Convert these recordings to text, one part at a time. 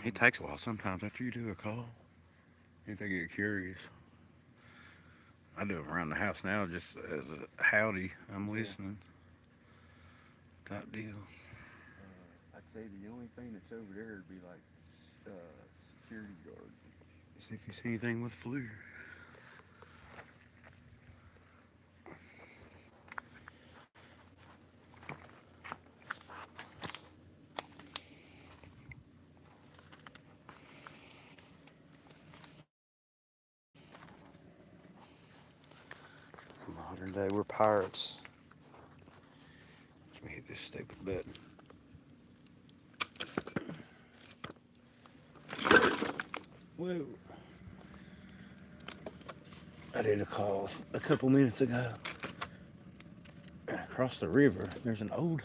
It takes a while sometimes after you do a call. If they get curious. I do them around the house now just as a howdy. I'm Yeah. listening type deal. I'd say the only thing that's over there would be like security guards. See if you see anything with flu. Modern day, we're pirates. Let me hit this stupid button. Whoa. I did a call a couple minutes ago. Across the river, there's an old,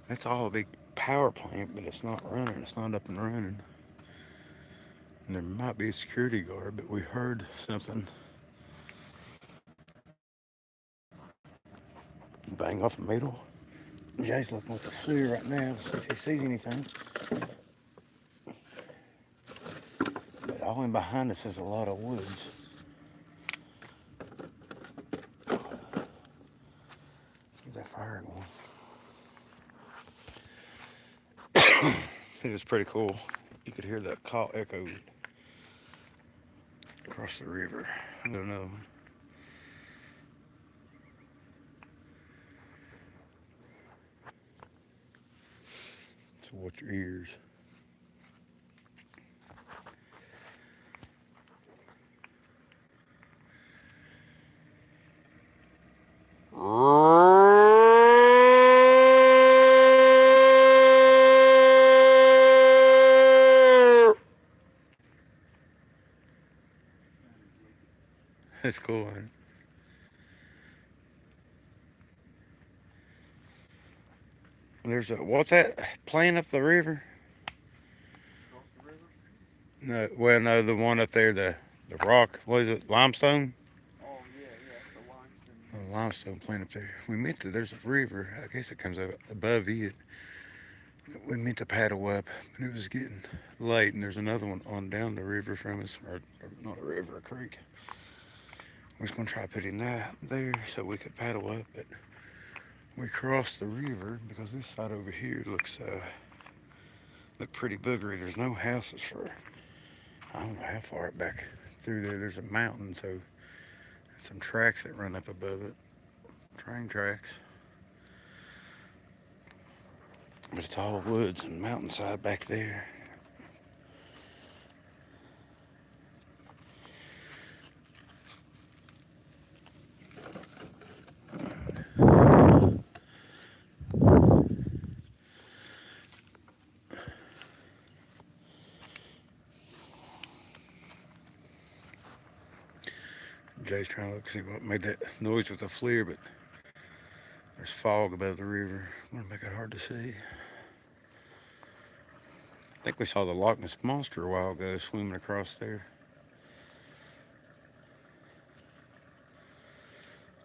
that's all a big power plant, but it's not running. It's not up and running. And there might be a security guard, but we heard something bang off the middle. Jay's looking with the FLIR right now to see if he sees anything. But all in behind us is a lot of woods. Get that fire going. It was pretty cool. You could hear that call echoed across the river. I got another one. So watch your ears. That's cool, man. There's a, what's that plane up the river? Across the river? No, well, no, the one up there, the rock. What is it? Limestone? Oh yeah, yeah, it's a limestone. A limestone plant up there. We meant to. There's a river. I guess it comes up above it. We meant to paddle up, but it was getting late, and there's another one on down the river from us, or not a river, a creek. We was gonna try putting that there so we could paddle up, but we crossed the river because this side over here look pretty boogery. There's no houses for I don't know how far back through there. There's a mountain, so some tracks that run up above it, train tracks. But it's all woods and mountainside back there. Jay's trying to look see what made that noise with the FLIR, but there's fog above the river. Gonna make it hard to see. I think we saw the Loch Ness monster a while ago swimming across there.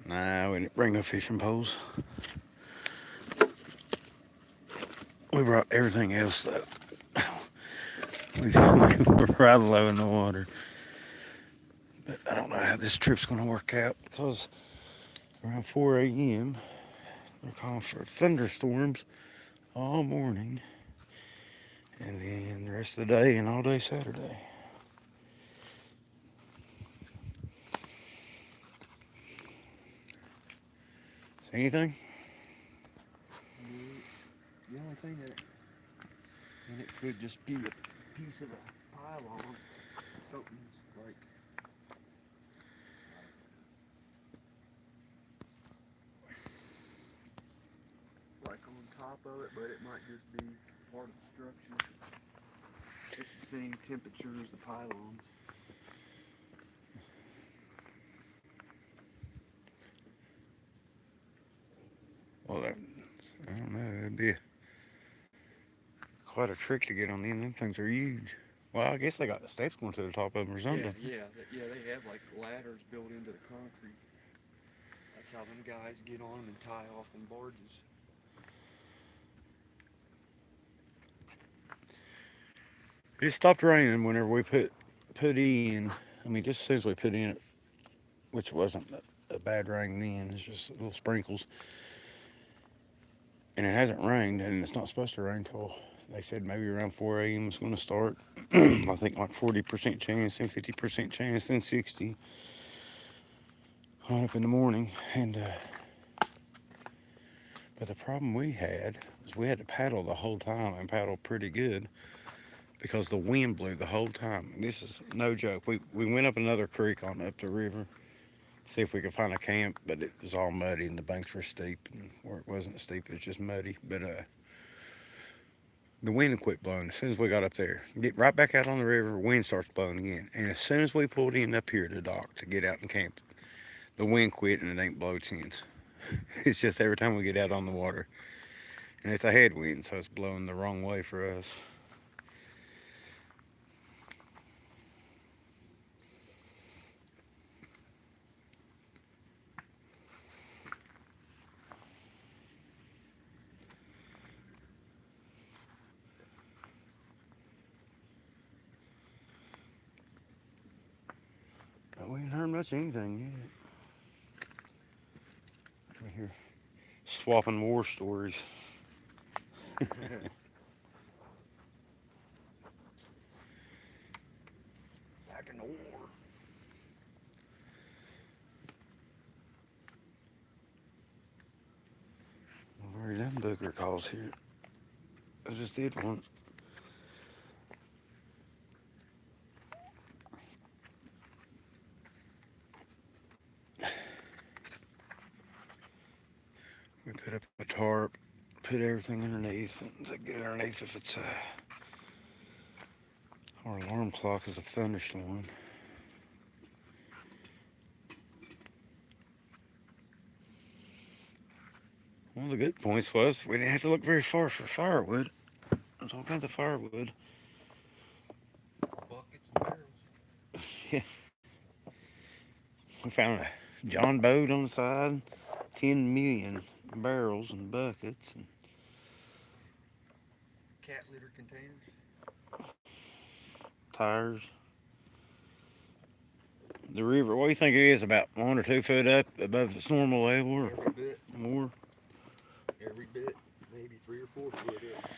Nah, we didn't bring no fishing poles. We brought everything else though. We were right low in the water. But I don't know how this trip's gonna work out because around 4 a.m. they're calling for thunderstorms all morning and then the rest of the day and all day Saturday. See anything? No, the only thing that and it could just be a piece of the pylon. Something's like on top of it, but it might just be part of the structure. It's the same temperature as the pylons. Well, I don't know. It'd be quite a trick to get on in. Them things are huge. Well, I guess they got the steps going to the top of them or Yeah, something. yeah, yeah. They have like ladders built into the concrete. That's how them guys get on them and tie off them barges. It stopped raining whenever we put in. I mean, just as soon as we put in it, which wasn't a bad rain then. It's just little sprinkles, and it hasn't rained, and it's not supposed to rain till they said maybe around 4 a.m. it's going to start. I think like 40% chance, then 50% chance, then 60 on up in the morning. And but the problem we had was we had to paddle the whole time and paddle pretty good because the wind blew the whole time. This is no joke. We went up another creek on up the river, see if we could find a camp, but it was all muddy and the banks were steep, and where it wasn't steep, it was just muddy. But the wind quit blowing as soon as we got up there. Get right back out on the river, wind starts blowing again. And as soon as we pulled in up here to the dock to get out and camp, the wind quit and it ain't blowed since. It's just every time we get out on the water. And it's a headwind, so it's blowing the wrong way for us. But we ain't heard much of anything yet. We hear swapping war stories. Back in the war. Where them booger calls here? I just did one. We put up a tarp, put everything underneath, and to get it underneath if it's our alarm clock is a thunderstorm. One of the good points was we didn't have to look very far for firewood. There's all kinds of firewood. Buckets and barrels. Yeah. We found a John boat on the side, 10 million barrels and buckets, and Cat litter containers. tires. The river, what do you think it is, about 1 or 2 foot up above its normal level or Every bit. more? Every bit. Maybe 3 or 4 foot up.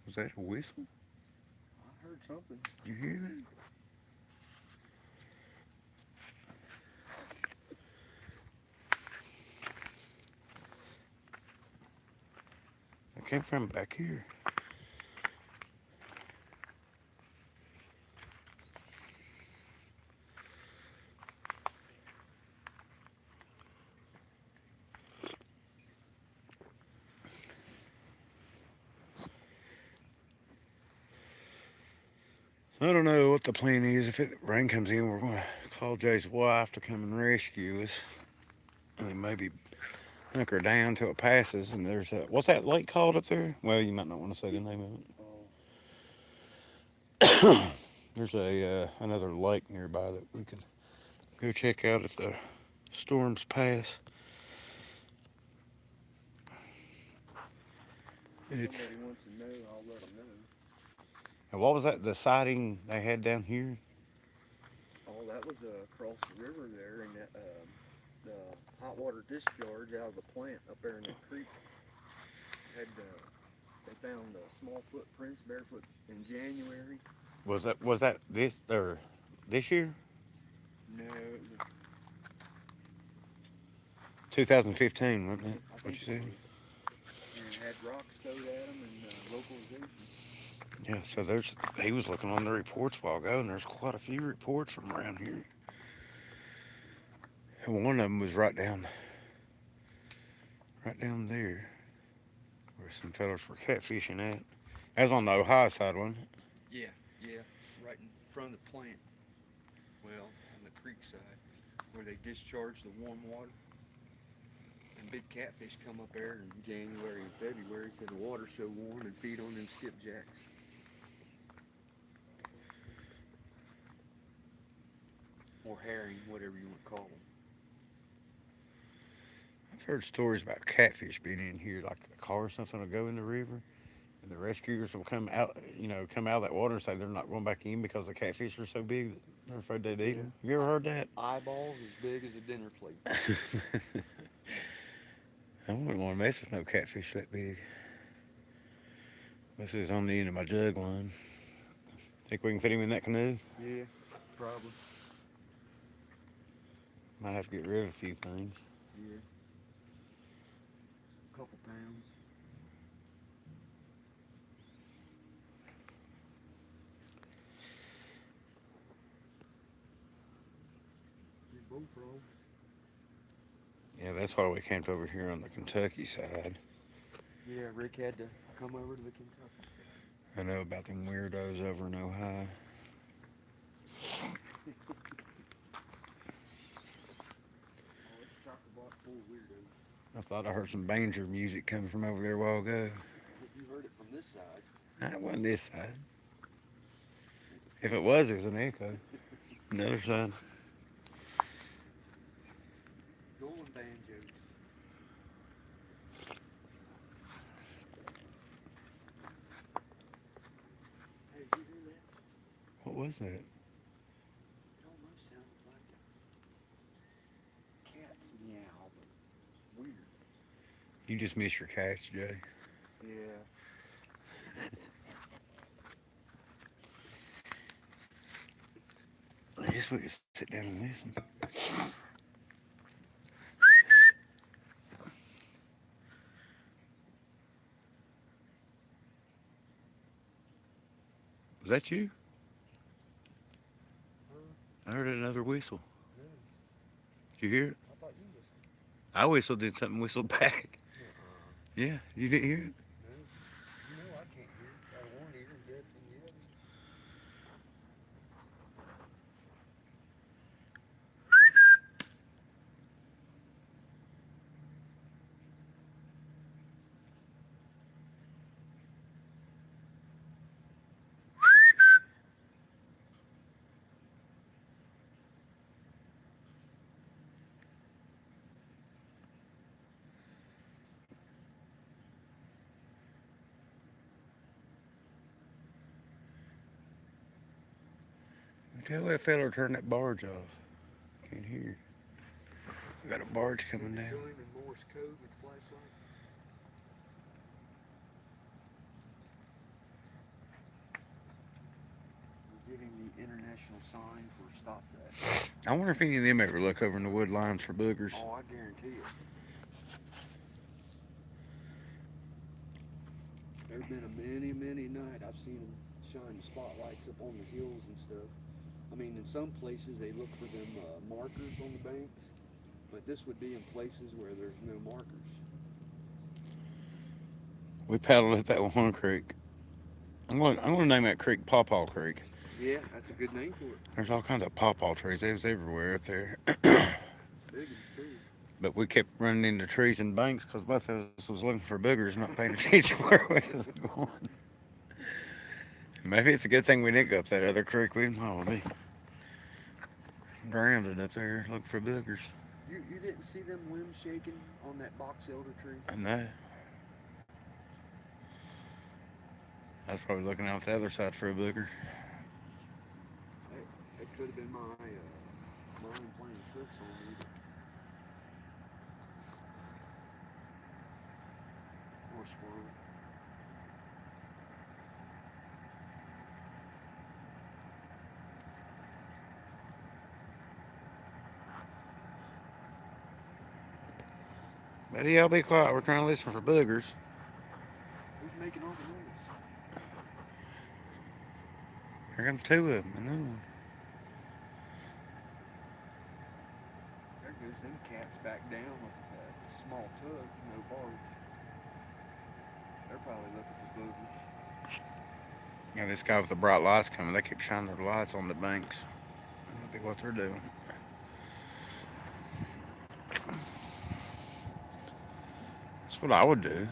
Was that a whistle? I heard something. Did you hear that? It came from back here. I don't know what the plan is. If rain comes in, we're going to call Jay's wife to come and rescue us. And then maybe hunker down till it passes. And there's a, what's that lake called up there? Well, you might not want to say the name of it. There's another lake nearby that we could go check out if the storms pass. And If it's, somebody wants to know, I'll let them know. and what was that? The siding they had down here? Oh, that was across the river there, and the hot water discharge out of the plant up there in the creek had they found small footprints barefoot in January. Was that this year? No, it was 2015, wasn't it? I What think you it said? was. And it had rocks thrown at them and localization. Yeah. So he was looking on the reports a while ago, and there's quite a few reports from around here. And one of them was right down there, where some fellas were catfishing at. That was on the Ohio side, wasn't it? Yeah, right in front of the plant. Well, on the creek side, where they discharge the warm water. And big catfish come up there in January and February because the water's so warm and feed on them skipjacks. or herring, whatever you want to call them. I've heard stories about catfish being in here, like a car or something will go in the river, and the rescuers will come out, come out of that water and say they're not going back in because the catfish are so big that they're afraid they'd eat Yeah. them. Have you ever heard that? Eyeballs as big as a dinner plate. I wouldn't want to mess with no catfish that big. This is on the end of my jug line. Think we can fit him in that canoe? Yeah, probably. Might have to get rid of a few things. Yeah. Couple pounds. These bullfrogs. Yeah, that's why we camped over here on the Kentucky side. Yeah, Rick had to come over to the Kentucky side. I know about them weirdos over in Ohio. Oh, it's chock-a-block full of weirdos. I thought I heard some banjo music coming from over there a while ago. You heard it from this side. That wasn't this side. It's If it was an echo. The other side. Golden banjos. Hey, did you hear that? What was that? It almost sounded like a cat's meow, but weird. You just miss your cats, Jay. Yeah. I guess we could sit down and listen. Was that you? I heard another whistle. Yeah. Did you hear it? I thought you listened. I whistled, did something whistled back. Yeah, you didn't hear it? No. You know I can't hear. Got one ear and deaf in the other. Tell that fella to turn that barge off. Can't hear. We got a barge coming down. Join in Morse code with flashlight. We're giving the international sign for stop that. I wonder if any of them ever look over in the wood lines for boogers. Oh, I guarantee it. There's been a many night I've seen them shine the spotlights up on the hills and stuff. I mean, in some places they look for them markers on the banks, but this would be in places where there's no markers. We paddled up that one creek. I'm going to name that creek Pawpaw Creek. Yeah, that's a good name for it. There's all kinds of pawpaw trees. They was everywhere up there. Big ones too. But we kept running into trees and banks because both of us was looking for boogers, not paying attention where we was going. Maybe it's a good thing we didn't go up that other creek. We'd probably be drowned up there looking for boogers. You didn't see them limbs shaking on that box elder tree? I know. I was probably looking out the other side for a booger. It could have been my mind playing tricks on me. Or squirrel. Buddy, y'all be quiet. We're trying to listen for boogers. Who's making all the noise? Here comes two of them. Another one. There goes them cats back down with that small tug, no barge. They're probably looking for boogers. Yeah, this guy with the bright lights coming. They keep shining their lights on the banks. That might be what they're doing. That's what I would do. Yeah.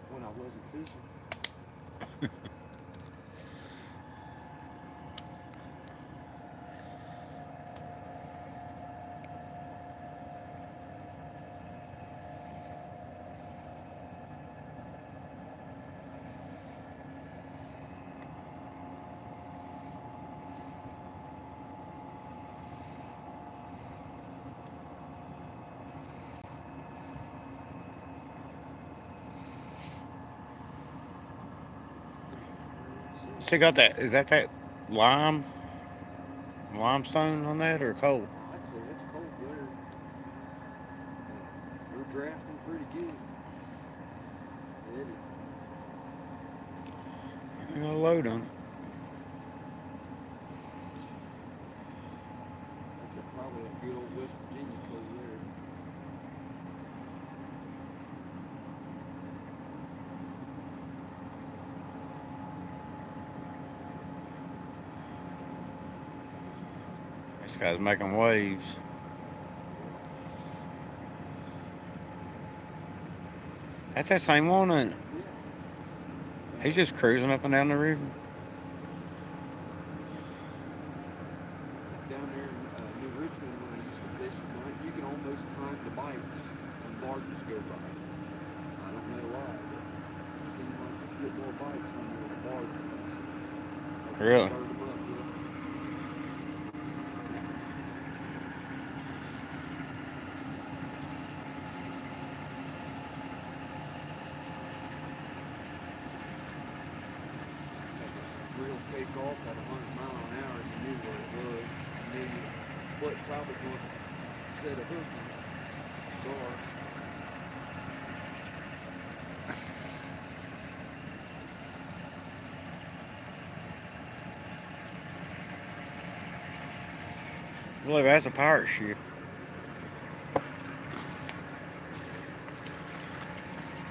When I wasn't fishing. So got that? Is that lime limestone on that or coal? I'd say that's cold there. We're drafting pretty good. Heavy. I got a load on it. That's probably a good old West Virginia coal there. This guy's making waves. That's that same one, ain't it? Yeah. He's just cruising up and down the river. Down there in New Richmond when I used to fish at night, you can almost time the bites when barges go by. I don't know why, but it seems like you get more bites when you're in a barge race. Like Really? spurred them up, yeah. Real take off at 100 mile an hour and you knew where it was. And then you probably going to set a hook on it. Dark. I believe that's a pirate ship.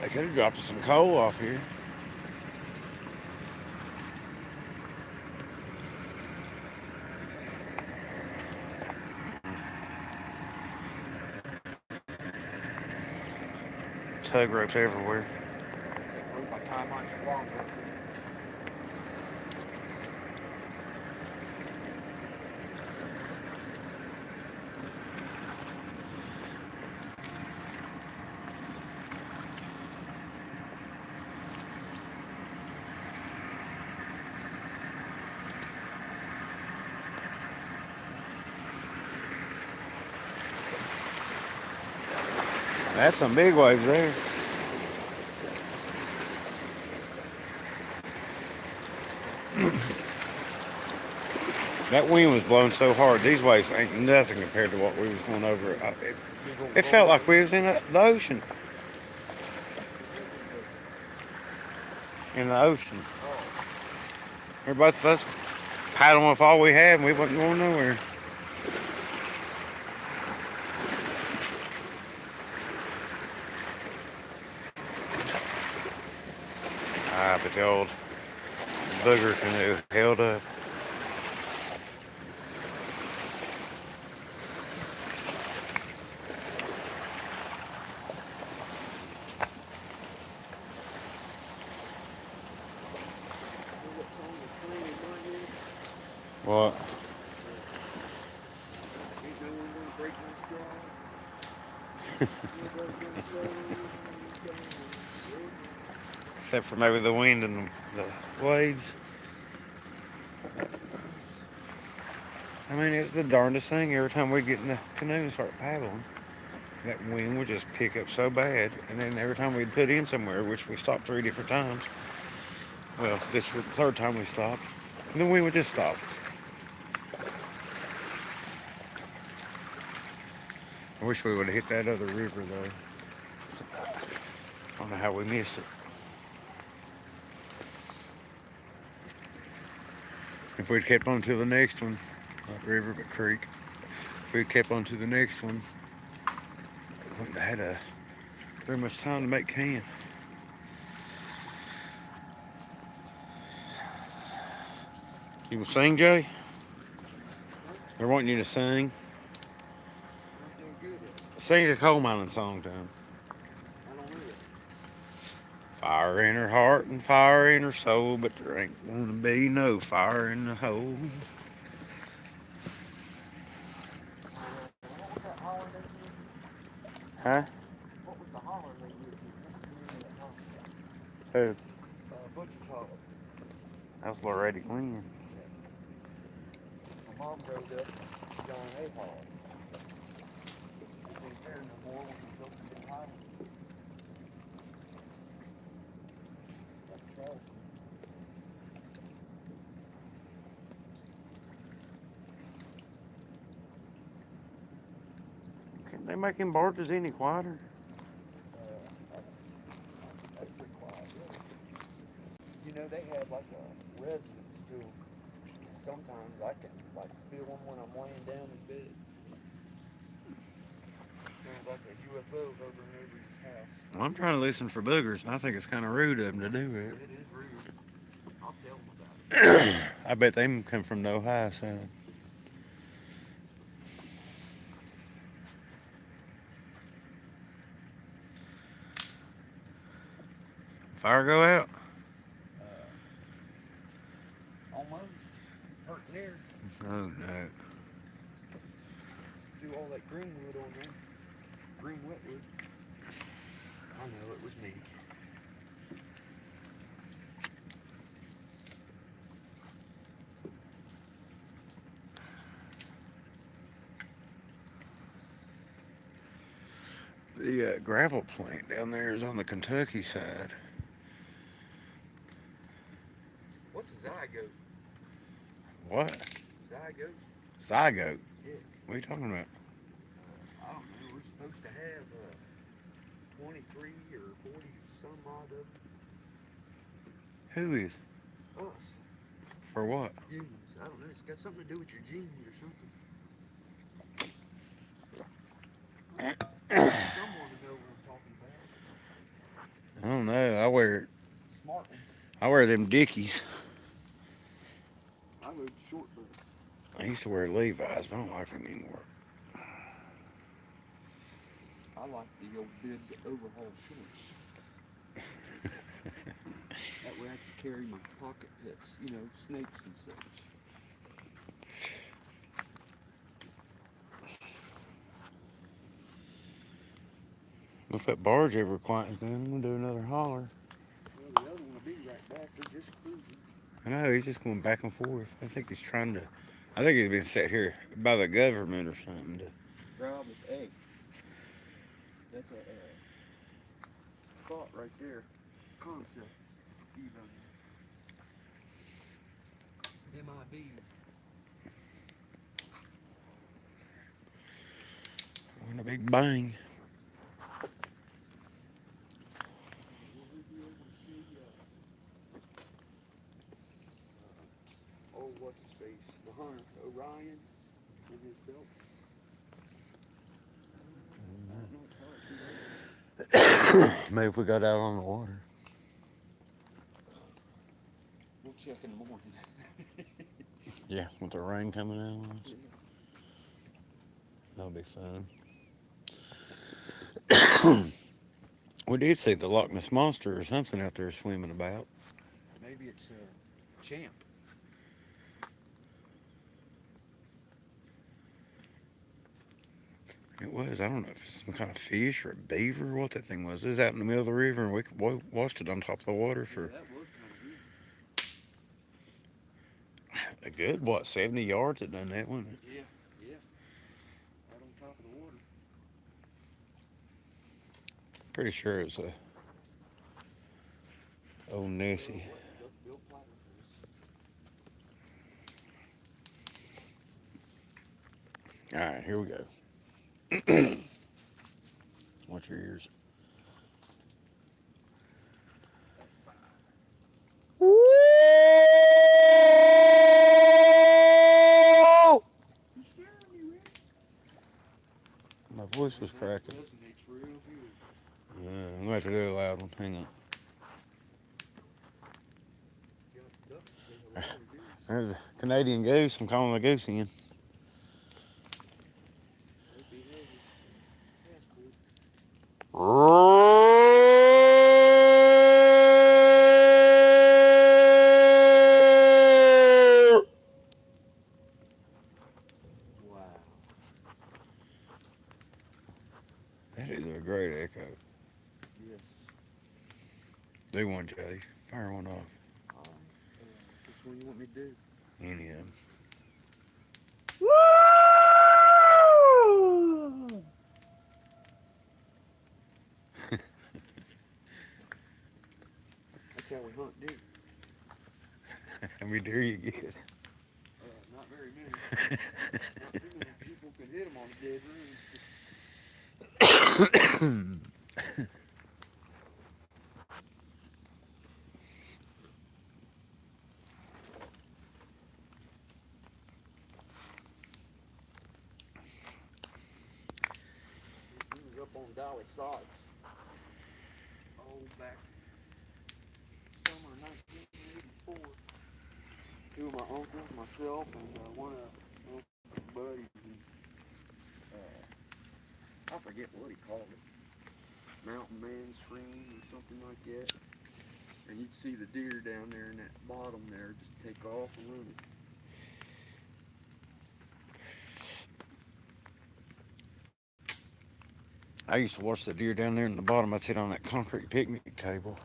They could have dropped us some coal off here. Tug ropes everywhere. That's that rope I tie my squad with. That's some big waves there. That wind was blowing so hard. These waves ain't nothing compared to what we was going over. It felt like we was in the ocean. In the ocean. Oh, We're both of us paddling with all we had, and we wasn't going nowhere. Ah, but the old booger canoe held up. know what song was playing in my head? What? Ain't no one gonna break my stride. Nobody's gonna slow me down. Except for maybe the wind and the waves. I mean, it's the darndest thing. Every time we'd get in the canoe and start paddling, that wind would just pick up so bad. And then every time we'd put in somewhere, which we stopped 3 different times, well, this was the third time we stopped, and the wind would just stop. I wish we would have hit that other river, though. I don't know how we missed it. If we'd kept on to the next one, not river but creek, if we'd kept on to the next one, we wouldn't have had very much time to make camp. You will sing, Jay? They're wanting you to sing. I'm no good at it. Sing a coal mining song to them. I don't know it. Fire in her heart and fire in her soul, but there ain't gonna be no fire in the hole. What was that holler they did? Huh? What was the holler they did? What's the name of that holler? Who? Butcher's holler. That was Loretta Glenn. Yeah. My mom growed up John A. Holler. He ain't there no more when he built the new house. Like Charleston. they making barges any quieter? That's pretty quiet, really. You know, they have like a resonance to them. Sometimes I can like feel them when I'm laying down in bed. Sounds like a UFO over in neighbor's house. Well, I'm trying to listen for boogers, and I think it's kind of rude of them to do It is rude. I'll tell them about it. it. I bet they come from the Ohio side. Fire go out? Almost. Hurting there. Oh no. Do all that green wood on there. Green wetwood. I know, it was me. The gravel plant down there is on the Kentucky side. What's a zygote? What? Zygote? Zygote? Yeah. What are you talking about? I don't know. We're supposed to have 23 or 40 some odd of Who is? them. Us. For what? Humans. I don't know. It's got something to do with your genes or something. Someone to know what I'm talking about. I don't know. Smart one. I wear them Dickies. I rode short bus. I used to wear Levi's, but I don't like them anymore. I like the old bib overhaul shorts. That way I can carry my pocket pets, you know, snakes and such. If that barge ever quiets down, I'm gonna do another holler. Well, the other one will be right back. They're just cruising. I know, he's just going back and forth. I think he's been set here by the government or something. Probably. Hey, that's a thought right there. Concept. Even. MIB. When a big bang. Will we be able to see, oh, what's his face? The hunter, Orion, in his belt? I don't know, it's hard to see. Maybe if we got out on the water. We'll check in the morning. Yeah, with the rain coming down on us. Yeah. That'll be fun. We did see the Loch Ness Monster or something out there swimming about. Maybe it's Champ. It was. I don't know if it's some kind of fish or a beaver or what that thing was. It was out in the middle of the river and we watched it on top of the water for Yeah, that was kind of weird. a good, 70 yards it done that, wasn't it? Yeah, yeah. Right on top of the water. Pretty sure it was a old Nessie. Bill Platters. Alright, here we go. Watch your ears. My voice was cracking. Resonates real good. Yeah, I'm gonna have to do a loud one. Hang on. Got duck to say hello or goose. There's a Canadian goose. I'm calling the goose in. Hope he has his passport. Wow. That is a great echo. Yes. Do one, Jay. Fire one off. All right. Which one you want me to do? Any of them. That's how we hunt deer. How many deer you get? Not very many. Not too many people can hit them on a dead ring. He was up on Dolly Sods. Oh, back summer 1984. Two of my uncles, myself, and one of Uncle's buddies. I forget what he called it. Mountain Man Stream or something like that. And you'd see the deer down there in that bottom there just take off and run it. I used to watch the deer down there in the bottom. I'd sit on that concrete picnic table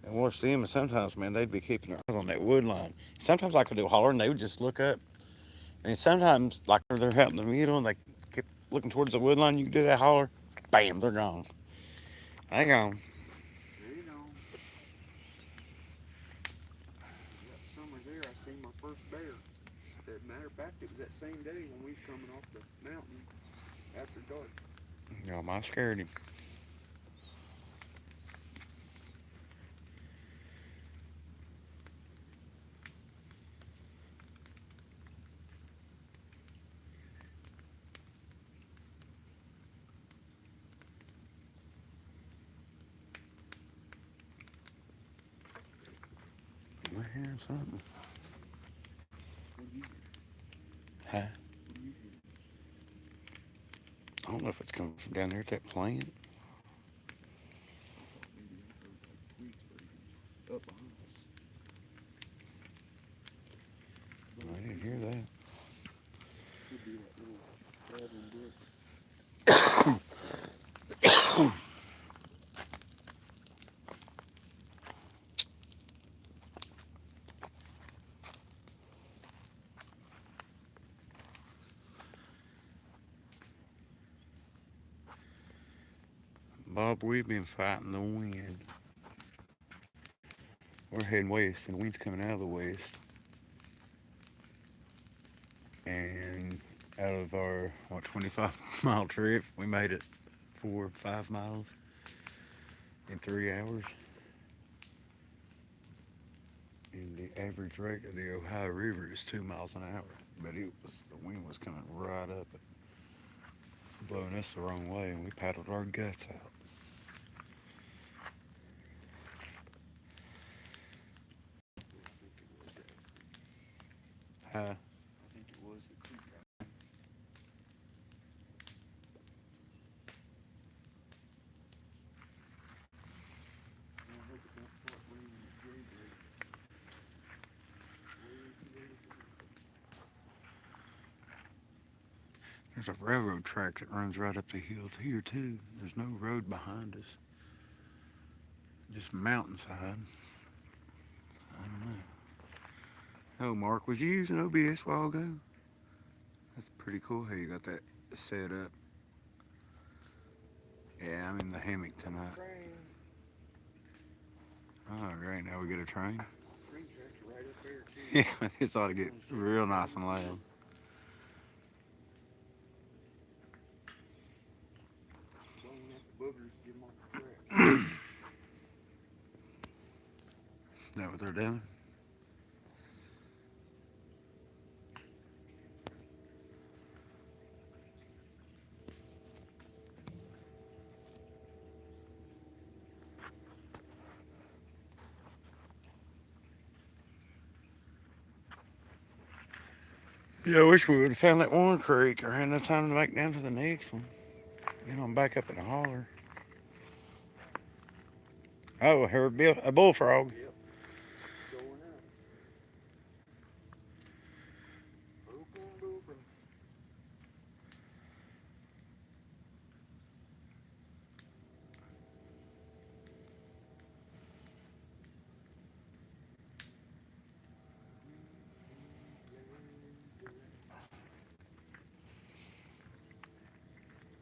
and watch them. And sometimes, man, they'd be keeping their eyes on that wood line. Sometimes I could do a holler and they would just look up. And sometimes, like they're out in the middle and they keep looking towards the wood line, you can do that holler, bam, they're gone. They gone. There you go. That summer there, I seen my first bear. As a matter of fact, it was that same day when we was coming off the mountain after dark. You know, I scared him. I hear something. What do you Huh? What do you I don't know if it's coming from down there at that plant. Maybe I heard like tweaks up behind us. I didn't hear that. Could be that little traveling brook. Bob, we've been fighting the wind. We're heading west, and the wind's coming out of the west. And out of our 25-mile trip, we made it 4 or 5 miles in 3 hours. And the average rate of the Ohio River is 2 miles an hour, but the wind was coming right up, blowing us the wrong way, and we paddled our guts out. I think it was the creek. I hope it don't start raining at daybreak. There's a railroad track that runs right up the hill here too. There's no road behind us, just mountainside. I don't know. Oh, Mark, was you using OBS a while ago? That's pretty cool how you got that set up. Yeah, I'm in the hammock tonight. Train. Oh, great. Now we get a train. Train tracks are right up there too. Yeah, this ought to get real nice and loud. Blowing out the boogers, get them off the track. Is that what they're doing? Yeah, I wish we would have found that one creek or had enough time to make it down to the next one. Then I'm back up in the holler. Oh, I heard a bullfrog. Yep. Going up. Boofing.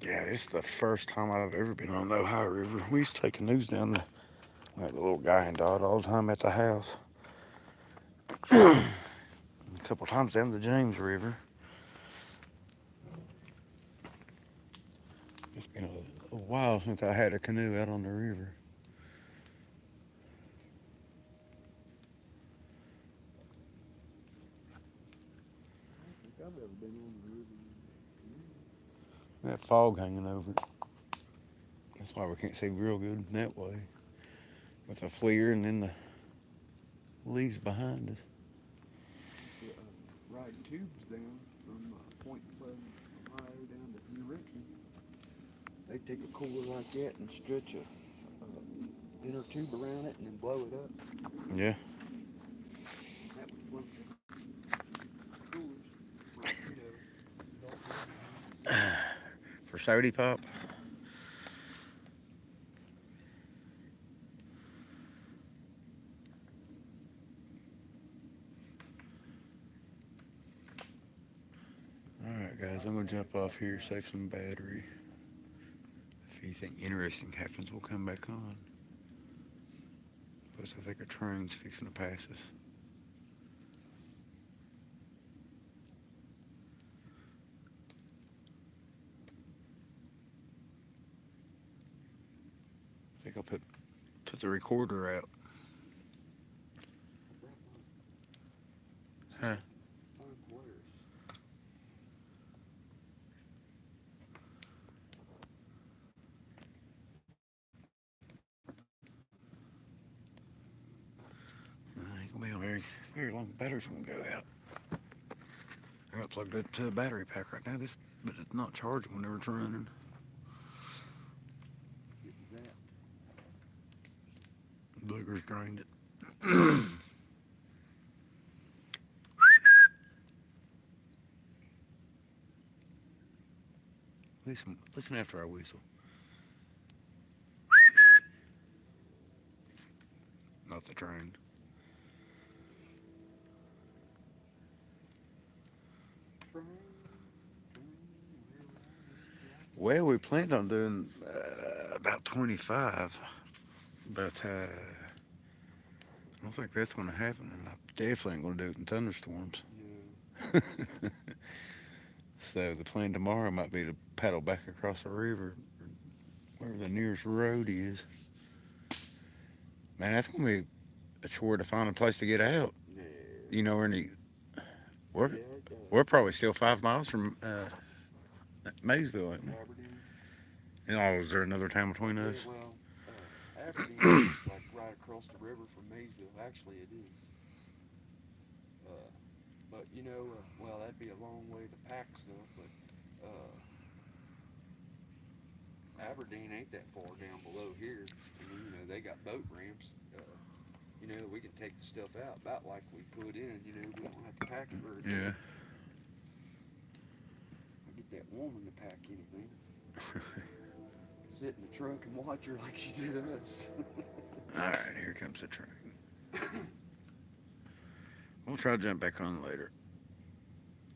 Yeah, this is the first time I've ever been on the Ohio River. We used to take canoes down the little guy and Dot all the time at the house. A couple times down the James River. It's been a while since I had a canoe out on the river. I don't think I've ever been on the river. That fog hanging over it. That's why we can't see real good that way. With the FLIR and then the leaves behind us. Riding tubes down from Point Pleasant, Ohio, down to New Richmond. They take a cooler like that and stretch a inner tube around it and then blow it up. Yeah. That would float down. Coolers, well, don't For sody pop. Alright guys, I'm gonna jump off here, save some battery. If anything interesting happens, we'll come back on. Plus I think a train's fixing to pass us. I think I'll put the recorder out. Huh? Ain't gonna be a very long battery's gonna go out. I got plugged up to the battery pack right now. But it's not charging whenever it's running. Boogers drained it. Listen after I whistle. Not the train. Well, we planned on doing about 25, but I don't think that's going to happen, and I definitely ain't going to do it in thunderstorms. Yeah. So the plan tomorrow might be to paddle back across the river, where the nearest road is. Man, that's going to be a chore to find a place to get out. Yeah. You know, we're, Yeah, we're probably still 5 miles from Maysville, ain't we? Aberdeen. You know, is there another town between Yeah, us? well, Aberdeen is like right across the river from Maysville. Actually, it is. But well, that'd be a long way to pack stuff. But Aberdeen ain't that far down below here. And they got boat ramps. We can take the stuff out about like we put in. We don't have to pack it very Yeah. much. I get that woman to pack anything. Sit in the trunk and watch her like she did us. All right, here comes the train. We'll try to jump back on later.